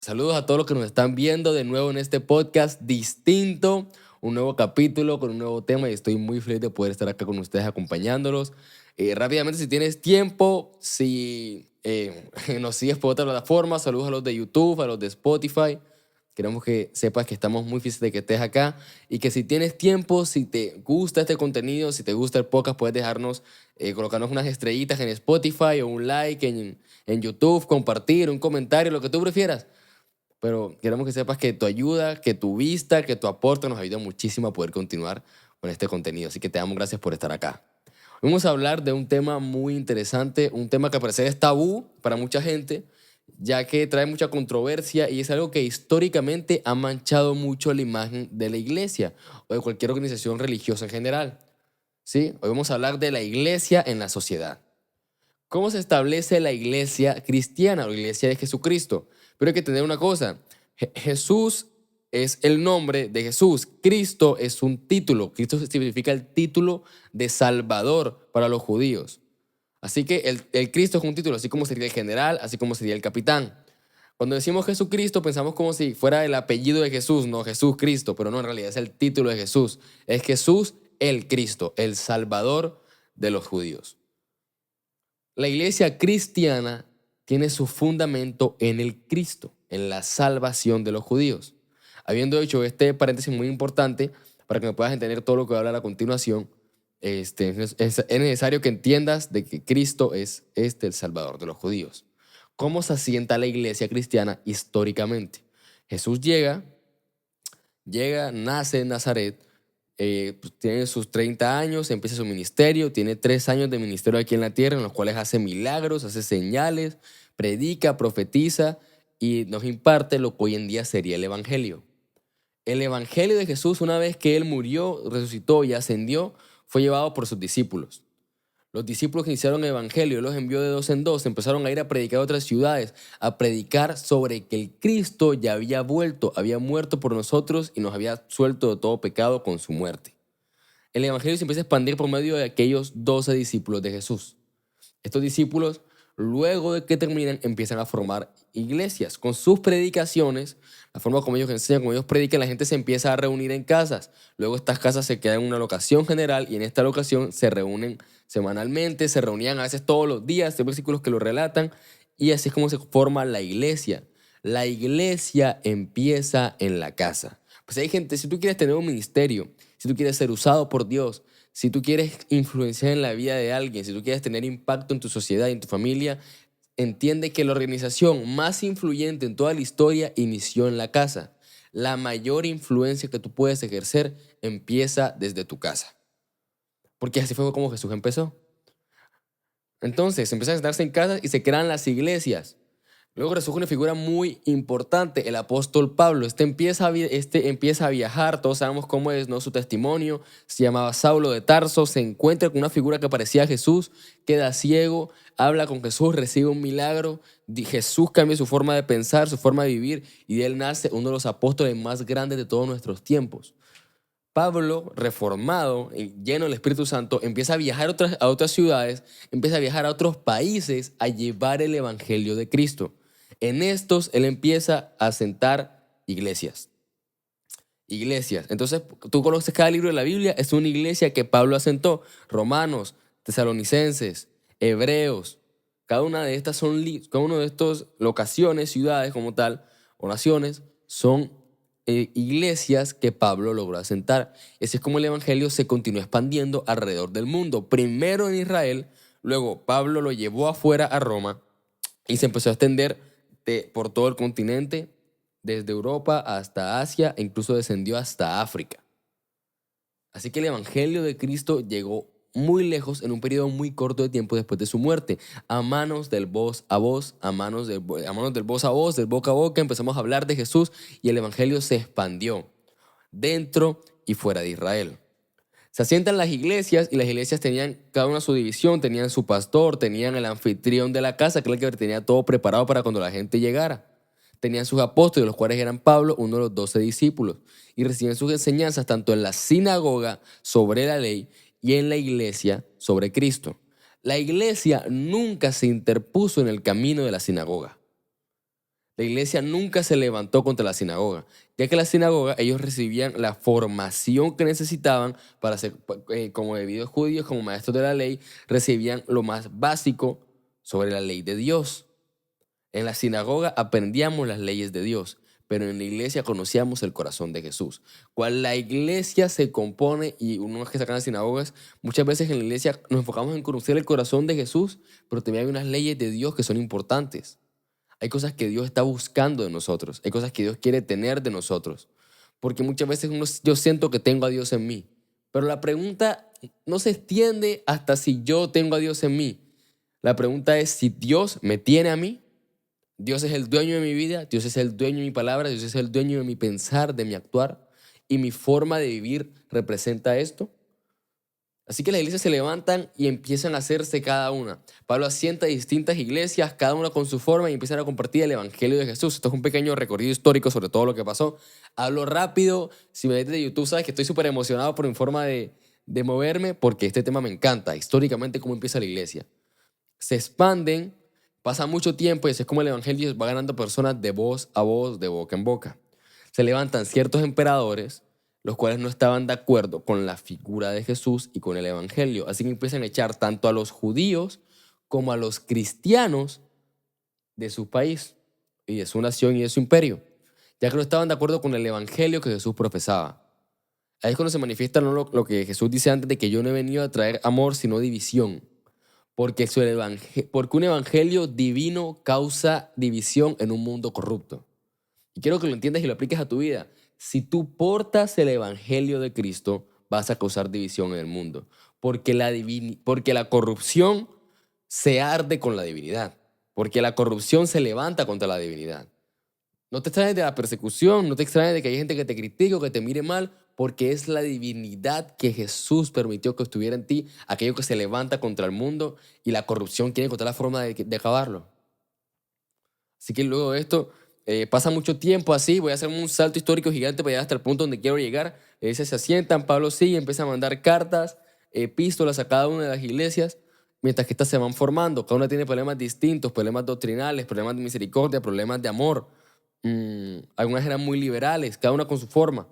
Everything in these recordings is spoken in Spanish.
Saludos a todos los que nos están viendo de nuevo en este podcast distinto, un nuevo capítulo con un nuevo tema y estoy muy feliz de poder estar acá con ustedes acompañándolos. Rápidamente, si tienes tiempo, si nos sigues por otra plataforma, saludos a los de YouTube, a los de Spotify. Queremos que sepas que estamos muy felices de que estés acá y que si tienes tiempo, si te gusta este contenido, si te gusta el podcast, puedes dejarnos, colocarnos unas estrellitas en Spotify o un like en YouTube, compartir, un comentario, lo que tú prefieras. Pero queremos que sepas que tu ayuda, que tu vista, que tu aporte nos ayuda muchísimo a poder continuar con este contenido. Así que te damos gracias por estar acá. Vamos a hablar de un tema muy interesante, un tema que al parecer es tabú para mucha gente, ya que trae mucha controversia y es algo que históricamente ha manchado mucho la imagen de la iglesia o de cualquier organización religiosa en general. ¿Sí? Hoy vamos a hablar de la iglesia en la sociedad. ¿Cómo se establece la iglesia cristiana o la iglesia de Jesucristo? Pero hay que tener una cosa, Jesús es el nombre de Jesús, Cristo es un título, Cristo significa el título de Salvador para los judíos. Así que el Cristo es un título, así como sería el general, así como sería el capitán. Cuando decimos Jesucristo pensamos como si fuera el apellido de Jesús, no Jesús Cristo, pero no, en realidad es el título de Jesús. Es Jesús el Cristo, el Salvador de los judíos. La iglesia cristiana tiene su fundamento en el Cristo, en la salvación de los judíos. Habiendo hecho este paréntesis muy importante para que me puedas entender todo lo que voy a hablar a continuación, es necesario que entiendas de que Cristo es el Salvador de los judíos. ¿Cómo se asienta la iglesia cristiana históricamente? Jesús llega, nace en Nazaret, pues, tiene sus 30 años, empieza su ministerio, tiene 3 años de ministerio aquí en la tierra en los cuales hace milagros, hace señales, predica, profetiza y nos imparte lo que hoy en día sería el Evangelio. El Evangelio de Jesús, una vez que Él murió, resucitó y ascendió, fue llevado por sus discípulos. Los discípulos que iniciaron el evangelio, Él los envió de dos en dos, empezaron a ir a predicar a otras ciudades, a predicar sobre que el Cristo ya había vuelto, había muerto por nosotros y nos había suelto de todo pecado con su muerte. El evangelio se empieza a expandir por medio de aquellos 12 discípulos de Jesús. Estos discípulos, luego de que terminan, empiezan a formar iglesias. Con sus predicaciones, la forma como ellos enseñan, como ellos predican, la gente se empieza a reunir en casas. Luego estas casas se quedan en una locación general y en esta locación se reúnen semanalmente, se reunían a veces todos los días, hay versículos que lo relatan, y así es como se forma la iglesia. La iglesia empieza en la casa. Pues hay gente, si tú quieres tener un ministerio, si tú quieres ser usado por Dios, si tú quieres influenciar en la vida de alguien, si tú quieres tener impacto en tu sociedad y en tu familia, entiende que la organización más influyente en toda la historia inició en la casa. La mayor influencia que tú puedes ejercer empieza desde tu casa. Porque así fue como Jesús empezó. Entonces, empiezan a sentarse en casas y se crean las iglesias. Luego resurge una figura muy importante, el apóstol Pablo. Empieza a viajar, todos sabemos cómo es, ¿no? Su testimonio. Se llamaba Saulo de Tarso, se encuentra con una figura que parecía a Jesús, queda ciego, habla con Jesús, recibe un milagro. Jesús cambia su forma de pensar, su forma de vivir, y de él nace uno de los apóstoles más grandes de todos nuestros tiempos. Pablo, reformado, lleno del Espíritu Santo, empieza a viajar a otras ciudades, empieza a viajar a otros países a llevar el Evangelio de Cristo. En estos, él empieza a asentar iglesias. Iglesias. Entonces, tú conoces cada libro de la Biblia, es una iglesia que Pablo asentó. Romanos, Tesalonicenses, Hebreos. Cada una de estas locaciones, ciudades como tal, o naciones, son iglesias que Pablo logró asentar. Así es como el evangelio se continuó expandiendo alrededor del mundo. Primero en Israel, luego Pablo lo llevó afuera a Roma y se empezó a extender por todo el continente, desde Europa hasta Asia e incluso descendió hasta África. Así que el evangelio de Cristo llegó muy lejos en un periodo muy corto de tiempo después de su muerte, a manos del voz a voz, a manos del voz a voz, del boca a boca, empezamos a hablar de Jesús y el evangelio se expandió dentro y fuera de Israel. Se asientan las iglesias y las iglesias tenían cada una su división, tenían su pastor, tenían el anfitrión de la casa, que era el que tenía todo preparado para cuando la gente llegara. Tenían sus apóstoles, los cuales eran Pablo, uno de los 12 discípulos, y recibían sus enseñanzas tanto en la sinagoga sobre la ley y en la iglesia sobre Cristo. La iglesia nunca se interpuso en el camino de la sinagoga. La iglesia nunca se levantó contra la sinagoga, ya que la sinagoga ellos recibían la formación que necesitaban para ser, como debidos judíos, como maestros de la ley, recibían lo más básico sobre la ley de Dios. En la sinagoga aprendíamos las leyes de Dios, pero en la iglesia conocíamos el corazón de Jesús. Cuando la iglesia se compone, y uno es que sacan las sinagogas, muchas veces en la iglesia nos enfocamos en conocer el corazón de Jesús, pero también hay unas leyes de Dios que son importantes. Hay cosas que Dios está buscando de nosotros. Hay cosas que Dios quiere tener de nosotros. Porque muchas veces yo siento que tengo a Dios en mí. Pero la pregunta no se extiende hasta si yo tengo a Dios en mí. La pregunta es si Dios me tiene a mí. Dios es el dueño de mi vida. Dios es el dueño de mi palabra. Dios es el dueño de mi pensar, de mi actuar. Y mi forma de vivir representa esto. Así que las iglesias se levantan y empiezan a hacerse cada una. Pablo asienta distintas iglesias, cada una con su forma, y empiezan a compartir el evangelio de Jesús. Esto es un pequeño recorrido histórico sobre todo lo que pasó. Hablo rápido. Si me ves de YouTube, sabes que estoy súper emocionado por mi forma de moverme, porque este tema me encanta. Históricamente, cómo empieza la iglesia. Se expanden, pasa mucho tiempo y así es como el evangelio va ganando personas de voz a voz, de boca en boca. Se levantan ciertos emperadores, los cuales no estaban de acuerdo con la figura de Jesús y con el evangelio. Así que empiezan a echar tanto a los judíos como a los cristianos de su país y de su nación y de su imperio, ya que no estaban de acuerdo con el evangelio que Jesús profesaba. Ahí es cuando se manifiesta lo que Jesús dice antes de que yo no he venido a traer amor, sino división. Porque un evangelio divino causa división en un mundo corrupto. Y quiero que lo entiendas y lo apliques a tu vida. Si tú portas el evangelio de Cristo, vas a causar división en el mundo. Porque la corrupción se arde con la divinidad. Porque la corrupción se levanta contra la divinidad. No te extrañes de la persecución, no te extrañes de que hay gente que te critique o que te mire mal, porque es la divinidad que Jesús permitió que estuviera en ti, aquello que se levanta contra el mundo, y la corrupción quiere encontrar la forma de acabarlo. Así que luego de esto pasa mucho tiempo así, voy a hacer un salto histórico gigante para llegar hasta el punto donde quiero llegar. Se asientan, Pablo sigue, empieza a mandar cartas, epístolas a cada una de las iglesias, mientras que estas se van formando. Cada una tiene problemas distintos, problemas doctrinales, problemas de misericordia, problemas de amor. Algunas eran muy liberales, cada una con su forma,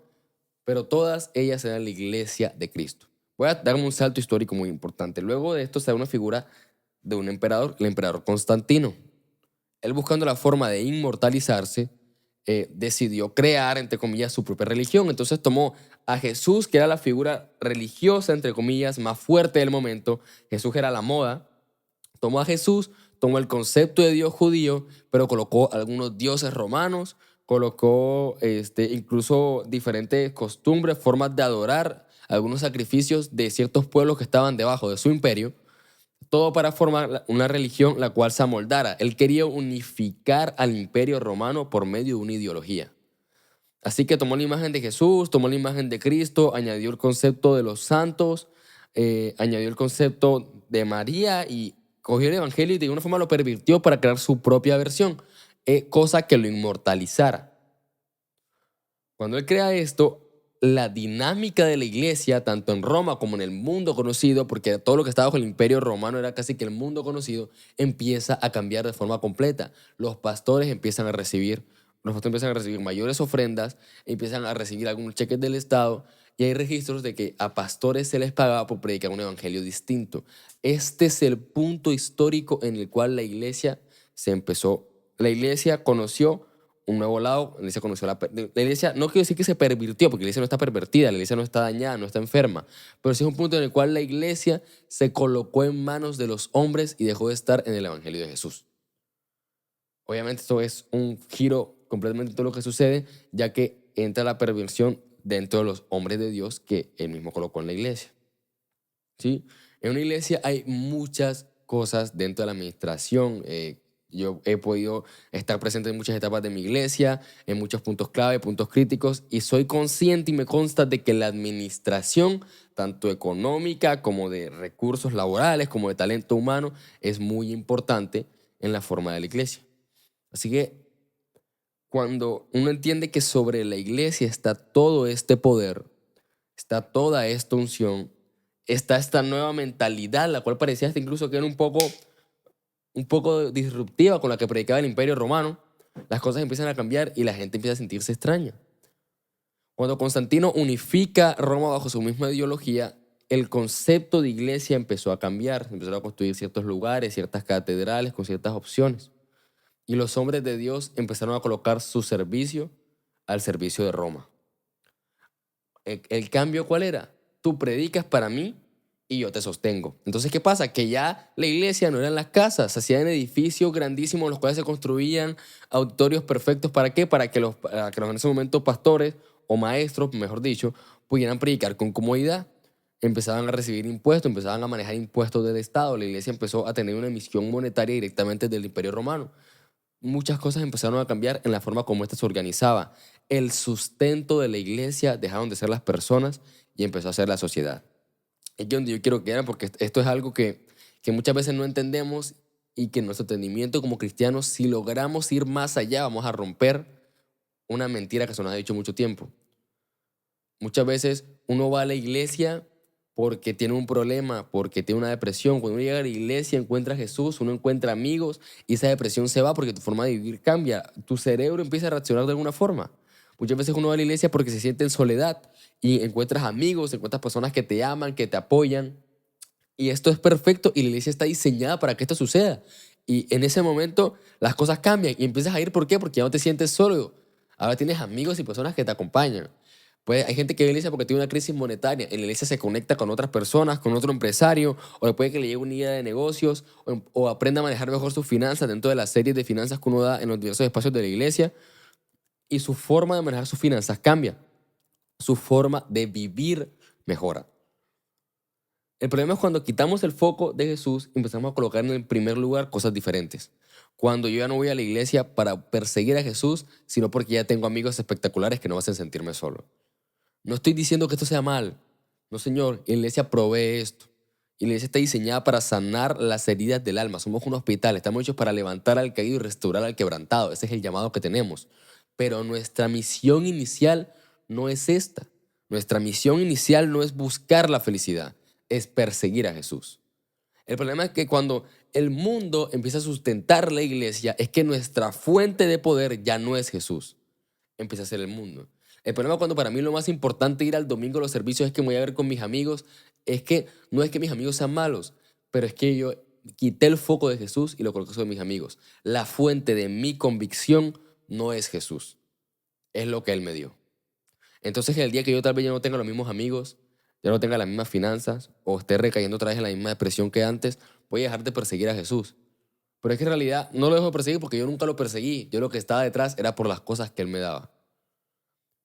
pero todas ellas eran la iglesia de Cristo. Voy a darme un salto histórico muy importante. Luego de esto se da una figura de un emperador, el emperador Constantino. Él, buscando la forma de inmortalizarse, decidió crear, entre comillas, su propia religión. Entonces tomó a Jesús, que era la figura religiosa, entre comillas, más fuerte del momento. Jesús era la moda. Tomó a Jesús, tomó el concepto de Dios judío, pero colocó algunos dioses romanos, colocó incluso diferentes costumbres, formas de adorar, algunos sacrificios de ciertos pueblos que estaban debajo de su imperio, todo para formar una religión la cual se amoldara. Él quería unificar al imperio romano por medio de una ideología. Así que tomó la imagen de Jesús, tomó la imagen de Cristo, añadió el concepto de los santos, añadió el concepto de María y cogió el evangelio y de alguna forma lo pervirtió para crear su propia versión, cosa que lo inmortalizara. Cuando él crea esto, la dinámica de la iglesia, tanto en Roma como en el mundo conocido, porque todo lo que estaba bajo el imperio romano era casi que el mundo conocido, empieza a cambiar de forma completa. Los pastores empiezan a recibir mayores ofrendas, empiezan a recibir algunos cheques del Estado, y hay registros de que a pastores se les pagaba por predicar un evangelio distinto. Este es el punto histórico en el cual la iglesia la iglesia conoció un nuevo lado. La iglesia conoció la iglesia, no quiero decir que se pervirtió, porque la iglesia no está pervertida, la iglesia no está dañada, no está enferma, pero sí es un punto en el cual la iglesia se colocó en manos de los hombres y dejó de estar en el evangelio de Jesús. Obviamente esto es un giro completamente de todo lo que sucede, ya que entra la perversión dentro de los hombres de Dios que él mismo colocó en la iglesia. ¿Sí? En una iglesia hay muchas cosas dentro de la administración. Yo he podido estar presente en muchas etapas de mi iglesia, en muchos puntos clave, puntos críticos, y soy consciente y me consta de que la administración, tanto económica como de recursos laborales, como de talento humano, es muy importante en la forma de la iglesia. Así que cuando uno entiende que sobre la iglesia está todo este poder, está toda esta unción, está esta nueva mentalidad, la cual parecía hasta incluso que era un poco disruptiva con la que predicaba el imperio romano, las cosas empiezan a cambiar y la gente empieza a sentirse extraña. Cuando Constantino unifica Roma bajo su misma ideología, el concepto de iglesia empezó a cambiar. Empezaron a construir ciertos lugares, ciertas catedrales con ciertas opciones. Y los hombres de Dios empezaron a colocar su servicio al servicio de Roma. ¿El cambio cuál era? Tú predicas para mí y yo te sostengo. Entonces, ¿qué pasa? Que ya la iglesia no eran las casas, se hacían edificios grandísimos en los cuales se construían auditorios perfectos. ¿Para qué? Para que los en ese momento pastores o maestros, mejor dicho, pudieran predicar con comodidad. Empezaban a recibir impuestos, empezaban a manejar impuestos del Estado. La iglesia empezó a tener una emisión monetaria directamente del Imperio Romano. Muchas cosas empezaron a cambiar en la forma como ésta se organizaba. El sustento de la iglesia dejaron de ser las personas y empezó a ser la sociedad. Es aquí donde yo quiero quedar porque esto es algo que muchas veces no entendemos y que en nuestro entendimiento como cristianos, si logramos ir más allá, vamos a romper una mentira que se nos ha dicho mucho tiempo. Muchas veces uno va a la iglesia porque tiene un problema, porque tiene una depresión. Cuando uno llega a la iglesia, encuentra a Jesús, uno encuentra amigos y esa depresión se va porque tu forma de vivir cambia. Tu cerebro empieza a reaccionar de alguna forma. Muchas veces uno va a la iglesia porque se siente en soledad y encuentras amigos, encuentras personas que te aman, que te apoyan. Y esto es perfecto y la iglesia está diseñada para que esto suceda. Y en ese momento las cosas cambian y empiezas a ir. ¿Por qué? Porque ya no te sientes solo. Ahora tienes amigos y personas que te acompañan. Pues hay gente que va a la iglesia porque tiene una crisis monetaria. En la iglesia se conecta con otras personas, con otro empresario, o puede que le llegue una idea de negocios, o aprenda a manejar mejor sus finanzas dentro de las series de finanzas que uno da en los diversos espacios de la iglesia. Y su forma de manejar sus finanzas cambia. Su forma de vivir mejora. El problema es cuando quitamos el foco de Jesús y empezamos a colocar en el primer lugar cosas diferentes. Cuando yo ya no voy a la iglesia para perseguir a Jesús, sino porque ya tengo amigos espectaculares que no me hacen sentirme solo. No estoy diciendo que esto sea mal. No, Señor, la iglesia provee esto. Y la iglesia está diseñada para sanar las heridas del alma. Somos un hospital, estamos hechos para levantar al caído y restaurar al quebrantado. Ese es el llamado que tenemos. Pero nuestra misión inicial no es esta. Nuestra misión inicial no es buscar la felicidad, es perseguir a Jesús. El problema es que cuando el mundo empieza a sustentar la iglesia, es que nuestra fuente de poder ya no es Jesús, empieza a ser el mundo. El problema cuando para mí lo más importante ir al domingo a los servicios es que me voy a ver con mis amigos, es que no es que mis amigos sean malos, pero es que yo quité el foco de Jesús y lo coloqué sobre mis amigos. La fuente de mi convicción no es Jesús, es lo que Él me dio. Entonces el día que yo tal vez ya no tenga los mismos amigos, ya no tenga las mismas finanzas o esté recayendo otra vez en la misma depresión que antes, voy a dejar de perseguir a Jesús. Pero es que en realidad no lo dejo de perseguir porque yo nunca lo perseguí. Yo lo que estaba detrás era por las cosas que Él me daba.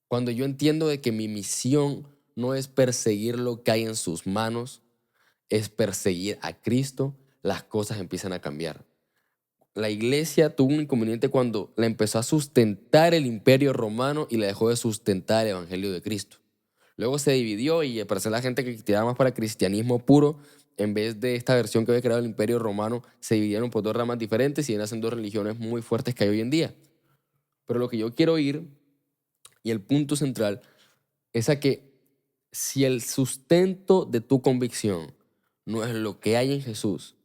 Cuando yo entiendo de que mi misión no es perseguir lo que hay en sus manos, es perseguir a Cristo, las cosas empiezan a cambiar. La iglesia tuvo un inconveniente cuando la empezó a sustentar el imperio romano y la dejó de sustentar el evangelio de Cristo. Luego se dividió y apareció la gente que tiraba más para el cristianismo puro. En vez de esta versión que había creado el imperio romano, se dividieron por dos ramas diferentes y nacen dos religiones muy fuertes que hay hoy en día. Pero lo que yo quiero ir, y el punto central, es a que si el sustento de tu convicción no es lo que hay en Jesús,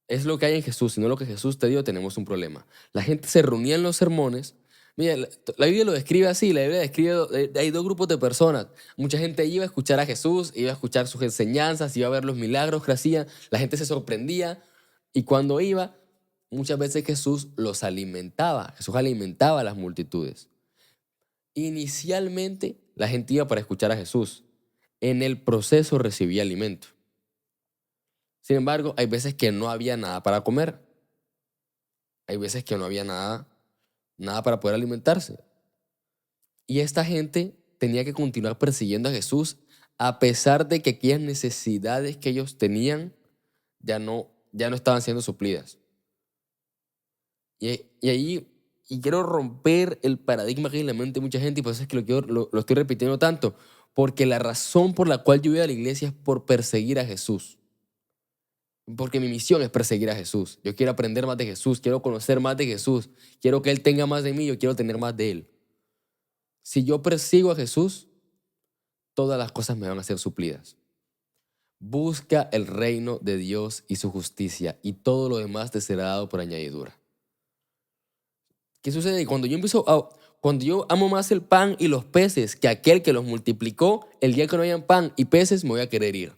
es lo que hay en Jesús, sino lo que Jesús te dio, tenemos un problema. La gente se reunía en los sermones. Mira, la Biblia lo describe así, la Biblia describe, hay dos grupos de personas. Mucha gente iba a escuchar a Jesús, iba a escuchar sus enseñanzas, iba a ver los milagros que hacía, la gente se sorprendía y cuando iba, muchas veces Jesús los alimentaba, Jesús alimentaba a las multitudes. Inicialmente la gente iba para escuchar a Jesús, en el proceso recibía alimento. Sin embargo, hay veces que no había nada para comer. Hay veces que no había nada para poder alimentarse. Y esta gente tenía que continuar persiguiendo a Jesús a pesar de que aquellas necesidades que ellos tenían ya no estaban siendo suplidas. Y ahí y quiero romper el paradigma que hay en la mente de mucha gente y por eso es que lo estoy repitiendo tanto. Porque la razón por la cual yo voy a la iglesia es por perseguir a Jesús. Porque mi misión es perseguir a Jesús. Yo quiero aprender más de Jesús, quiero conocer más de Jesús, quiero que Él tenga más de mí, yo quiero tener más de Él. Si yo persigo a Jesús, todas las cosas me van a ser suplidas. Busca el reino de Dios y su justicia y todo lo demás te será dado por añadidura. ¿Qué sucede? Cuando yo amo más el pan y los peces que aquel que los multiplicó, el día que no hayan pan y peces me voy a querer ir.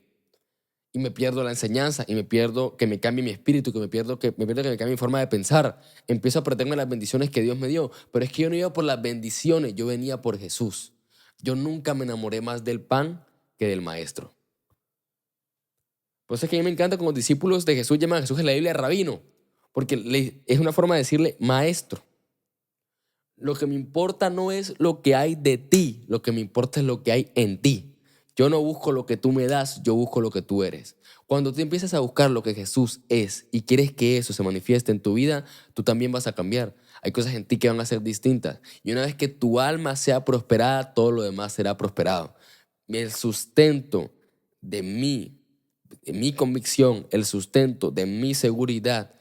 Y me pierdo la enseñanza, y me pierdo que me cambie mi espíritu, que me cambie mi forma de pensar. Empiezo a perderme las bendiciones que Dios me dio. Pero es que yo no iba por las bendiciones, yo venía por Jesús. Yo nunca me enamoré más del pan que del maestro. Por eso es que a mí me encanta como los discípulos de Jesús llaman a Jesús en la Biblia rabino, porque es una forma de decirle maestro. Lo que me importa no es lo que hay de ti, lo que me importa es lo que hay en ti. Yo no busco lo que tú me das, yo busco lo que tú eres. Cuando tú empiezas a buscar lo que Jesús es y quieres que eso se manifieste en tu vida, tú también vas a cambiar. Hay cosas en ti que van a ser distintas. Y una vez que tu alma sea prosperada, todo lo demás será prosperado. El sustento de mi convicción, el sustento de mi seguridad,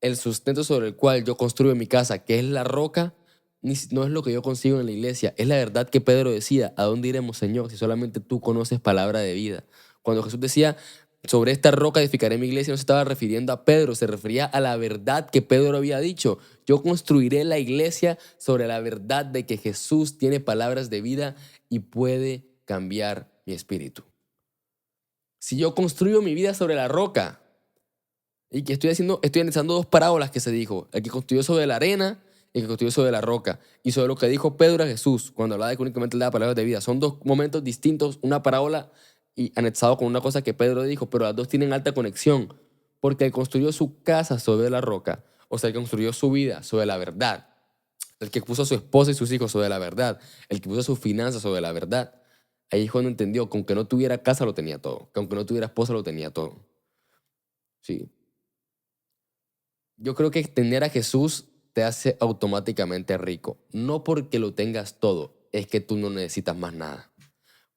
el sustento sobre el cual yo construyo mi casa, que es la roca, no es lo que yo consigo en la iglesia, es la verdad que Pedro decía: ¿a dónde iremos, Señor, si solamente tú conoces palabra de vida? Cuando Jesús decía, sobre esta roca edificaré mi iglesia, no se estaba refiriendo a Pedro, se refería a la verdad que Pedro había dicho. Yo construiré la iglesia sobre la verdad de que Jesús tiene palabras de vida y puede cambiar mi espíritu. Si yo construyo mi vida sobre la roca, y que estoy analizando dos parábolas que se dijo: el que construyó sobre la arena y el que construyó sobre la roca. Y sobre lo que dijo Pedro a Jesús cuando hablaba de que únicamente le daba palabras de vida. Son dos momentos distintos, una parábola y anexado con una cosa que Pedro dijo, pero las dos tienen alta conexión. Porque el que construyó su casa sobre la roca, o sea, el que construyó su vida sobre la verdad, el que puso a su esposa y sus hijos sobre la verdad, el que puso sus finanzas sobre la verdad, ahí es cuando entendió que aunque no tuviera casa lo tenía todo, que aunque no tuviera esposa lo tenía todo. Sí. Yo creo que tener a Jesús te hace automáticamente rico. No porque lo tengas todo, es que tú no necesitas más nada.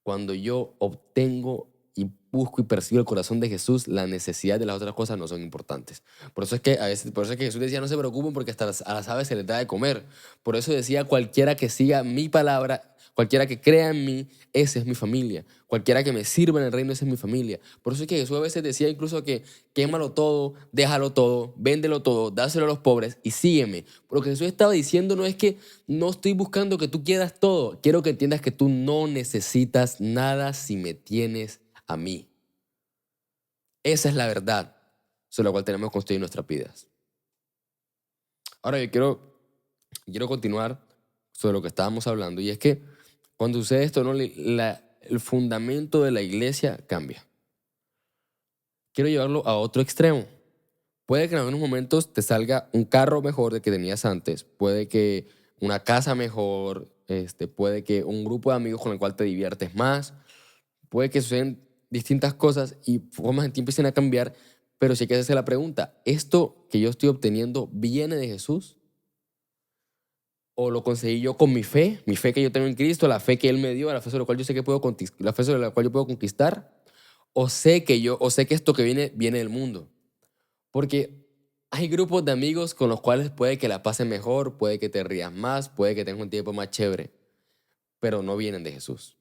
Cuando yo obtengo y busco y persigo el corazón de Jesús, la necesidad de las otras cosas no son importantes. Por eso es que a veces, por eso es que Jesús decía: no se preocupen porque hasta a las aves se les da de comer. Por eso decía: cualquiera que siga mi palabra, cualquiera que crea en mí, esa es mi familia. Cualquiera que me sirva en el reino, esa es mi familia. Por eso es que Jesús a veces decía incluso que quémalo todo, déjalo todo, véndelo todo, dáselo a los pobres y sígueme. Pero lo que Jesús estaba diciendo no es que no estoy buscando que tú quieras todo. Quiero que entiendas que tú no necesitas nada si me tienes a mí. Esa es la verdad sobre la cual tenemos que construir nuestras vidas. Ahora quiero continuar sobre lo que estábamos hablando, y es que cuando sucede esto, ¿no? El fundamento de la iglesia cambia. Quiero llevarlo a otro extremo. Puede que en algunos momentos te salga un carro mejor del que tenías antes, puede que una casa mejor, puede que un grupo de amigos con el cual te diviertes más, puede que suceden distintas cosas y formas en ti empiecen a cambiar, pero sí hay que hacerse la pregunta: ¿esto que yo estoy obteniendo viene de Jesús? ¿O lo conseguí yo con mi fe que yo tengo en Cristo, la fe que Él me dio, la fe sobre la cual yo sé que la fe sobre la cual yo puedo conquistar? ¿O sé que esto que viene del mundo? Porque hay grupos de amigos con los cuales puede que la pasen mejor, puede que te rías más, puede que tengas un tiempo más chévere, pero no vienen de Jesús.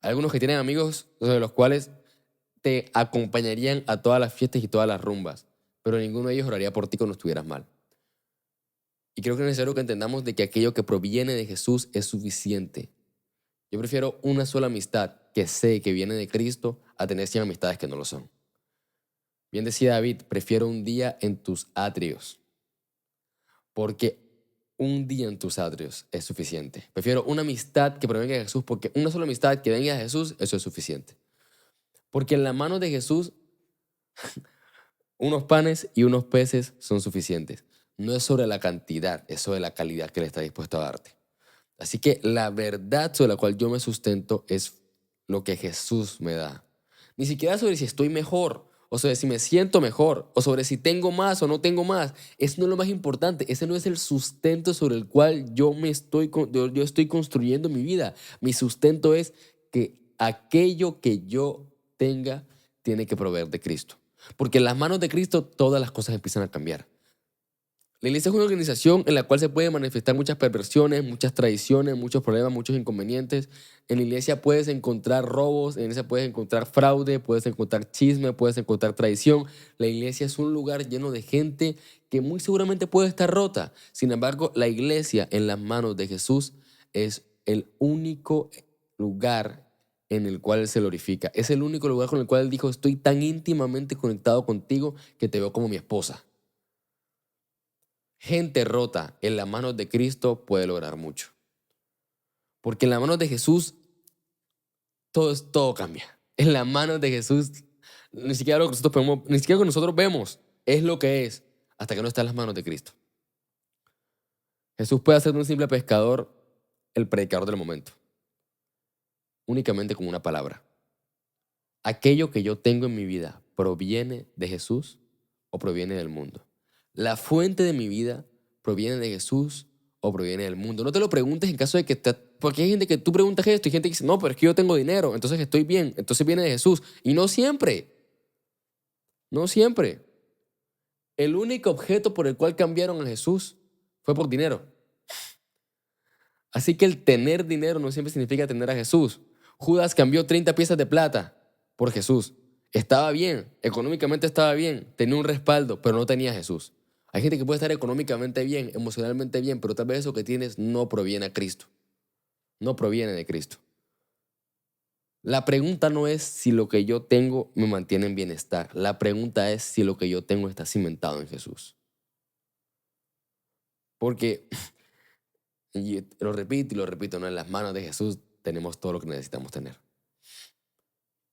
Hay algunos que tienen amigos sobre los cuales te acompañarían a todas las fiestas y todas las rumbas, pero ninguno de ellos oraría por ti cuando estuvieras mal. Y creo que es necesario que entendamos de que aquello que proviene de Jesús es suficiente. Yo prefiero una sola amistad que sé que viene de Cristo a tener 100 amistades que no lo son. Bien decía David: prefiero un día en tus atrios, porque un día en tus atrios es suficiente. Prefiero una amistad que provenga de Jesús, porque una sola amistad que venga de Jesús, eso es suficiente. Porque en la mano de Jesús, unos panes y unos peces son suficientes. No es sobre la cantidad, es sobre la calidad que Él está dispuesto a darte. Así que la verdad sobre la cual yo me sustento es lo que Jesús me da. Ni siquiera sobre si estoy mejor, o sobre si me siento mejor, o sobre si tengo más o no tengo más. Eso no es lo más importante. Ese no es el sustento sobre el cual yo estoy construyendo mi vida. Mi sustento es que aquello que yo tenga tiene que proveer de Cristo. Porque en las manos de Cristo todas las cosas empiezan a cambiar. La iglesia es una organización en la cual se pueden manifestar muchas perversiones, muchas traiciones, muchos problemas, muchos inconvenientes. En la iglesia puedes encontrar robos, en la iglesia puedes encontrar fraude, puedes encontrar chisme, puedes encontrar traición. La iglesia es un lugar lleno de gente que muy seguramente puede estar rota. Sin embargo, la iglesia en las manos de Jesús es el único lugar en el cual Él se glorifica. Es el único lugar con el cual Él dijo, estoy tan íntimamente conectado contigo que te veo como mi esposa. Gente rota en las manos de Cristo puede lograr mucho. Porque en las manos de Jesús todo cambia. En las manos de Jesús ni siquiera lo que nosotros podemos, ni siquiera lo que nosotros vemos es lo que es hasta que no está en las manos de Cristo. Jesús puede hacer de un simple pescador el predicador del momento, únicamente con una palabra. ¿Aquello que yo tengo en mi vida proviene de Jesús o proviene del mundo? ¿La fuente de mi vida proviene de Jesús o proviene del mundo? No te lo preguntes en caso de que porque hay gente que tú preguntas esto y gente que dice, no, pero es que yo tengo dinero, entonces estoy bien, entonces viene de Jesús. Y no siempre, no siempre. El único objeto por el cual cambiaron a Jesús fue por dinero. Así que el tener dinero no siempre significa tener a Jesús. Judas cambió 30 piezas de plata por Jesús. Estaba bien, económicamente estaba bien, tenía un respaldo, pero no tenía a Jesús. Hay gente que puede estar económicamente bien, emocionalmente bien, pero tal vez eso que tienes no proviene a Cristo. No proviene de Cristo. La pregunta no es si lo que yo tengo me mantiene en bienestar. La pregunta es si lo que yo tengo está cimentado en Jesús. Porque, y lo repito, ¿no? En las manos de Jesús tenemos todo lo que necesitamos tener.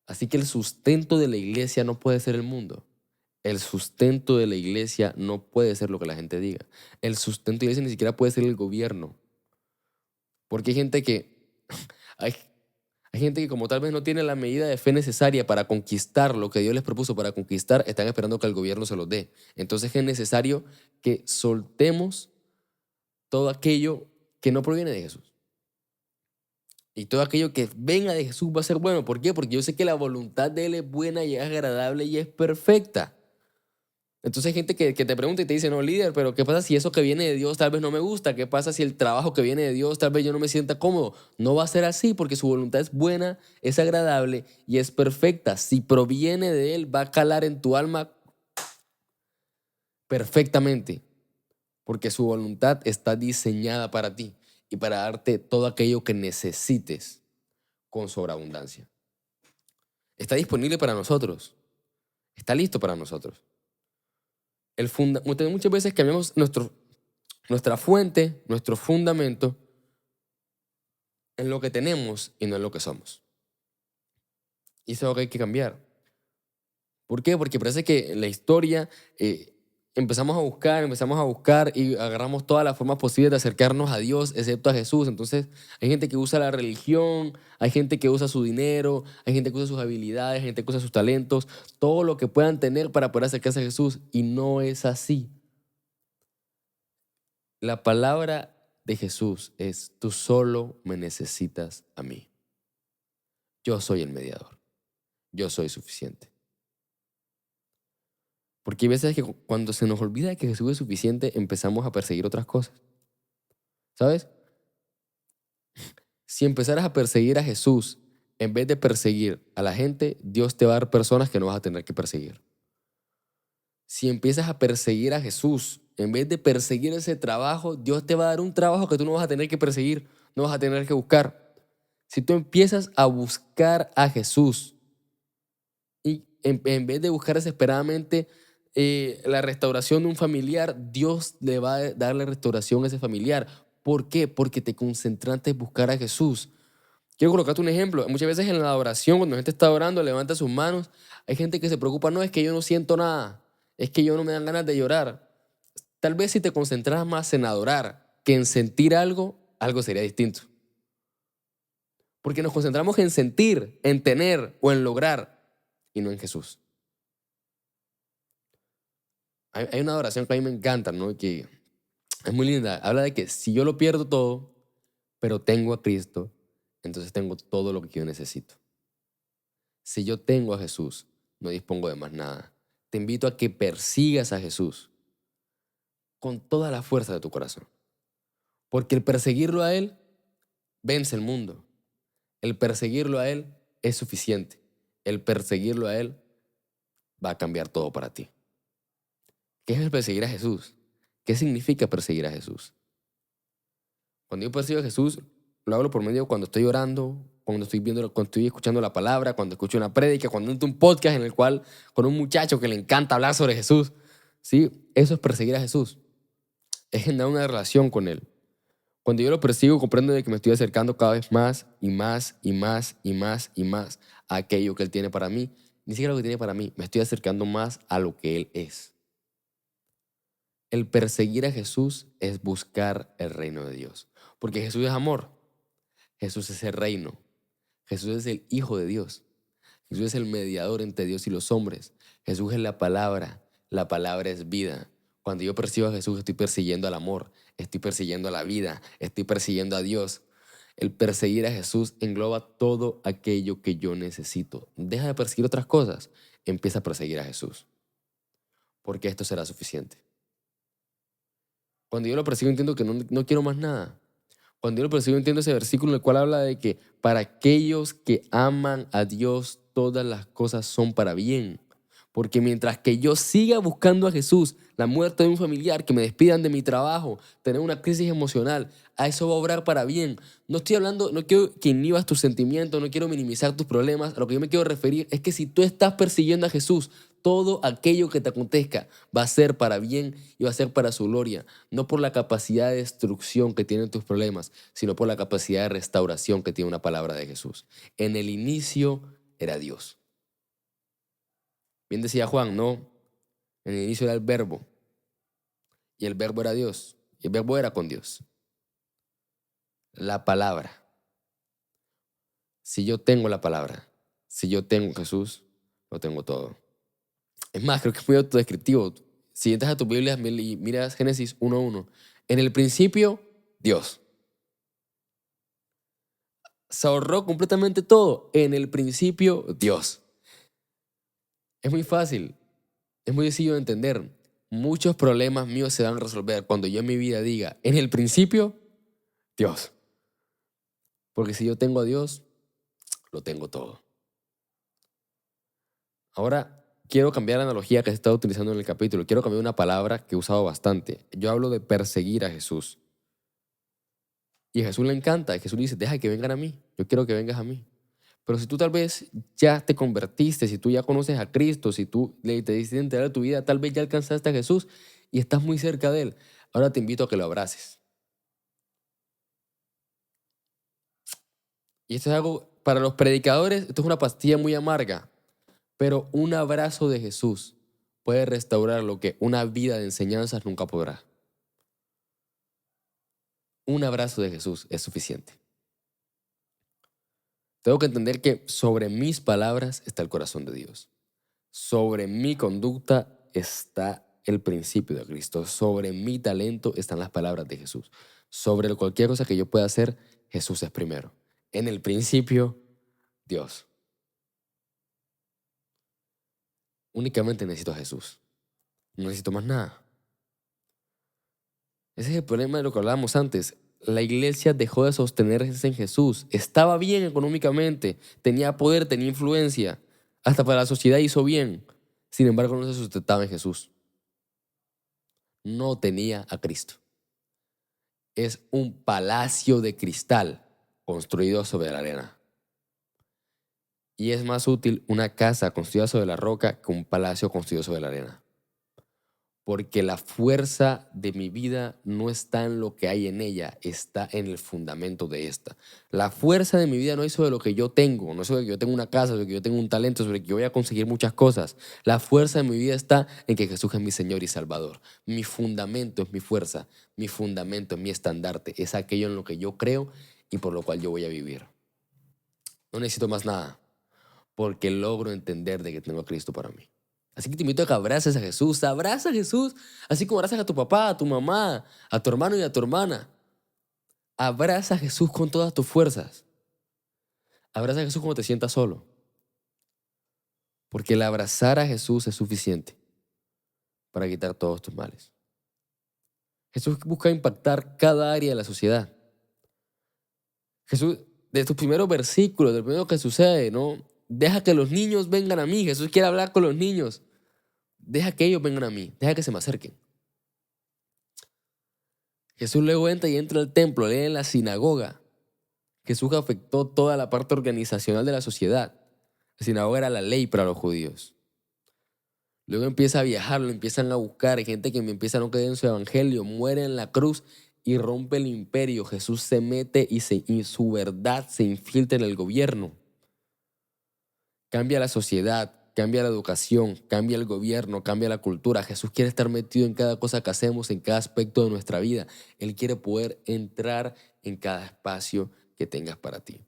Así que el sustento de la iglesia no puede ser el mundo. El sustento de la iglesia no puede ser lo que la gente diga. El sustento de la iglesia ni siquiera puede ser el gobierno. Porque hay gente que, hay, hay gente que como tal vez no tiene la medida de fe necesaria para conquistar lo que Dios les propuso para conquistar, están esperando que el gobierno se los dé. Entonces es necesario que soltemos todo aquello que no proviene de Jesús. Y todo aquello que venga de Jesús va a ser bueno. ¿Por qué? Porque yo sé que la voluntad de Él es buena y es agradable y es perfecta. Entonces hay gente que te pregunta y te dice, no, líder, pero ¿qué pasa si eso que viene de Dios tal vez no me gusta? ¿Qué pasa si el trabajo que viene de Dios tal vez yo no me sienta cómodo? No va a ser así porque su voluntad es buena, es agradable y es perfecta. Si proviene de Él, va a calar en tu alma perfectamente porque su voluntad está diseñada para ti y para darte todo aquello que necesites con sobreabundancia. Está disponible para nosotros, está listo para nosotros. Muchas veces cambiamos nuestra fuente, nuestro fundamento en lo que tenemos y no en lo que somos. Y eso es algo que hay que cambiar. ¿Por qué? Porque parece que en la historia empezamos a buscar y agarramos todas las formas posibles de acercarnos a Dios, excepto a Jesús. Entonces hay gente que usa la religión, hay gente que usa su dinero, hay gente que usa sus habilidades, hay gente que usa sus talentos, todo lo que puedan tener para poder acercarse a Jesús. Y no es así. La palabra de Jesús es, tú solo me necesitas a mí. Yo soy el mediador. Yo soy suficiente. Porque hay veces que cuando se nos olvida que Jesús es suficiente, empezamos a perseguir otras cosas. ¿Sabes? Si empezaras a perseguir a Jesús en vez de perseguir a la gente, Dios te va a dar personas que no vas a tener que perseguir. Si empiezas a perseguir a Jesús en vez de perseguir ese trabajo, Dios te va a dar un trabajo que tú no vas a tener que perseguir, no vas a tener que buscar. Si tú empiezas a buscar a Jesús y en vez de buscar desesperadamente la restauración de un familiar, Dios le va a dar la restauración a ese familiar. ¿Por qué? Porque te concentraste en buscar a Jesús. Quiero colocarte un ejemplo. Muchas veces en la oración, cuando la gente está orando, levanta sus manos, hay gente que se preocupa, no, es que yo no siento nada, es que yo no me dan ganas de llorar. Tal vez si te concentras más en adorar que en sentir algo, algo sería distinto. Porque nos concentramos en sentir, en tener o en lograr y no en Jesús. Hay una oración que a mí me encanta, ¿no? Que es muy linda. Habla de que si yo lo pierdo todo, pero tengo a Cristo, entonces tengo todo lo que yo necesito. Si yo tengo a Jesús, no dispongo de más nada. Te invito a que persigas a Jesús. con toda la fuerza de tu corazón. Porque el perseguirlo a Él vence el mundo. El perseguirlo a Él es suficiente. El perseguirlo a Él va a cambiar todo para ti. ¿Qué es el perseguir a Jesús? ¿Qué significa perseguir a Jesús? Cuando yo persigo a Jesús, lo hablo por medio cuando estoy orando, cuando estoy escuchando la palabra, cuando escucho una prédica, cuando entro a un podcast en el cual con un muchacho que le encanta hablar sobre Jesús. ¿Sí? Eso es perseguir a Jesús. Es generar una relación con Él. Cuando yo lo persigo, comprendo de que me estoy acercando cada vez más y más y más y más y más a aquello que Él tiene para mí. Ni siquiera lo que tiene para mí, me estoy acercando más a lo que Él es. El perseguir a Jesús es buscar el reino de Dios. Porque Jesús es amor. Jesús es el reino. Jesús es el Hijo de Dios. Jesús es el mediador entre Dios y los hombres. Jesús es la palabra. La palabra es vida. Cuando yo persigo a Jesús, estoy persiguiendo al amor, estoy persiguiendo a la vida, estoy persiguiendo a Dios. El perseguir a Jesús engloba todo aquello que yo necesito. Deja de perseguir otras cosas, empieza a perseguir a Jesús, porque esto será suficiente. Cuando yo lo persigo entiendo que no quiero más nada. Cuando yo lo persigo entiendo ese versículo en el cual habla de que para aquellos que aman a Dios, todas las cosas son para bien. Porque mientras que yo siga buscando a Jesús, la muerte de un familiar, que me despidan de mi trabajo, tener una crisis emocional, a eso va a obrar para bien. No estoy hablando, no quiero que inhibas tus sentimientos, no quiero minimizar tus problemas. A lo que yo me quiero referir es que si tú estás persiguiendo a Jesús, todo aquello que te acontezca va a ser para bien y va a ser para su gloria. No por la capacidad de destrucción que tienen tus problemas, sino por la capacidad de restauración que tiene una palabra de Jesús. En el inicio era Dios. Bien decía Juan, ¿no? En el inicio era el verbo, y el verbo era Dios, y el verbo era con Dios. La palabra. Si yo tengo la palabra, si yo tengo Jesús, lo tengo todo. Es más, creo que es muy autodescriptivo. Si entras a tu Biblia y miras Génesis 1:1, en el principio, Dios. Se ahorró completamente todo. En el principio, Dios. Es muy fácil, es muy sencillo de entender. Muchos problemas míos se van a resolver cuando yo en mi vida diga, en el principio, Dios. Porque si yo tengo a Dios, lo tengo todo. Ahora, quiero cambiar la analogía que se está utilizando en el capítulo. Quiero cambiar una palabra que he usado bastante. Yo hablo de perseguir a Jesús. Y a Jesús le encanta. Y Jesús le dice, deja que vengan a mí. Yo quiero que vengas a mí. Pero si tú tal vez ya te convertiste, si tú ya conoces a Cristo, si tú te decidiste entregar tu vida, tal vez ya alcanzaste a Jesús y estás muy cerca de Él. Ahora te invito a que lo abraces. Y esto es algo, para los predicadores, esto es una pastilla muy amarga. Pero un abrazo de Jesús puede restaurar lo que una vida de enseñanzas nunca podrá. Un abrazo de Jesús es suficiente. Tengo que entender que sobre mis palabras está el corazón de Dios. Sobre mi conducta está el principio de Cristo. Sobre mi talento están las palabras de Jesús. Sobre cualquier cosa que yo pueda hacer, Jesús es primero. En el principio, Dios. Únicamente necesito a Jesús. No necesito más nada. Ese es el problema de lo que hablábamos antes. La iglesia dejó de sostenerse en Jesús. Estaba bien económicamente, tenía poder, tenía influencia. Hasta para la sociedad hizo bien. Sin embargo, no se sustentaba en Jesús. No tenía a Cristo. Es un palacio de cristal construido sobre la arena. Y es más útil una casa construida sobre la roca que un palacio construido sobre la arena. Porque la fuerza de mi vida no está en lo que hay en ella, está en el fundamento de esta. La fuerza de mi vida no es sobre lo que yo tengo, no es sobre que yo tengo una casa, sobre que yo tengo un talento, sobre que yo voy a conseguir muchas cosas. La fuerza de mi vida está en que Jesús es mi Señor y Salvador. Mi fundamento es mi fuerza, mi fundamento es mi estandarte, es aquello en lo que yo creo y por lo cual yo voy a vivir. No necesito más nada, porque logro entender de que tengo a Cristo para mí. Así que te invito a que abraces a Jesús. Abraza a Jesús, así como abrazas a tu papá, a tu mamá, a tu hermano y a tu hermana. Abraza a Jesús con todas tus fuerzas. Abraza a Jesús cuando te sientas solo. Porque el abrazar a Jesús es suficiente para quitar todos tus males. Jesús busca impactar cada área de la sociedad. Jesús, de tus primeros versículos, del primero que sucede, ¿no? Deja que los niños vengan a mí. Jesús quiere hablar con los niños. Deja que ellos vengan a mí. Deja que se me acerquen. Jesús luego entra al templo, lee en la sinagoga. Jesús afectó toda la parte organizacional de la sociedad. La sinagoga era la ley para los judíos. Luego empieza a viajar, lo empiezan a buscar. Hay gente que empieza a no creer en su evangelio, muere en la cruz y rompe el imperio. Jesús se mete y su verdad se infiltra en el gobierno. Cambia la sociedad, cambia la educación, cambia el gobierno, cambia la cultura. Jesús quiere estar metido en cada cosa que hacemos, en cada aspecto de nuestra vida. Él quiere poder entrar en cada espacio que tengas para ti.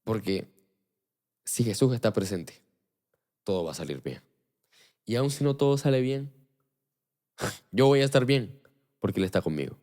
Porque si Jesús está presente, todo va a salir bien. Y aun si no todo sale bien, yo voy a estar bien porque Él está conmigo.